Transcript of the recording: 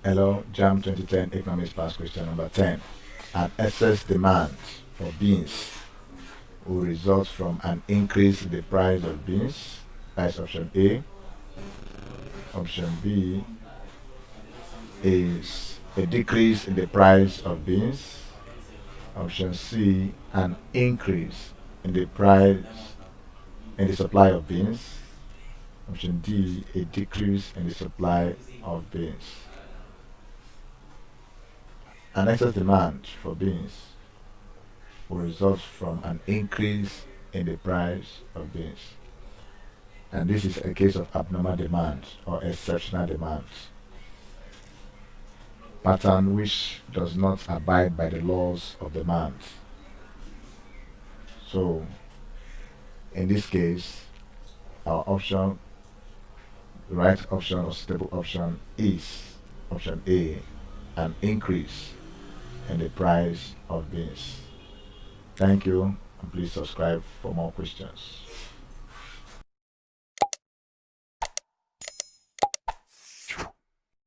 Hello, Jamb 2010 Economics Pass question number 10. An excess demand for beans will result from an increase in the price of beans. That's option A. Option B is a decrease in the price of beans. Option C, an increase in the price in the supply of beans. Option D, a decrease in the supply of beans. An excess demand for beans will result from an increase in the price of beans. And this is a case of abnormal demand or exceptional demand. Pattern which does not abide by the laws of demand. So, in this case, our option, the right option or suitable option is option A, an increase in the price of beans. Thank you, and please subscribe for more questions.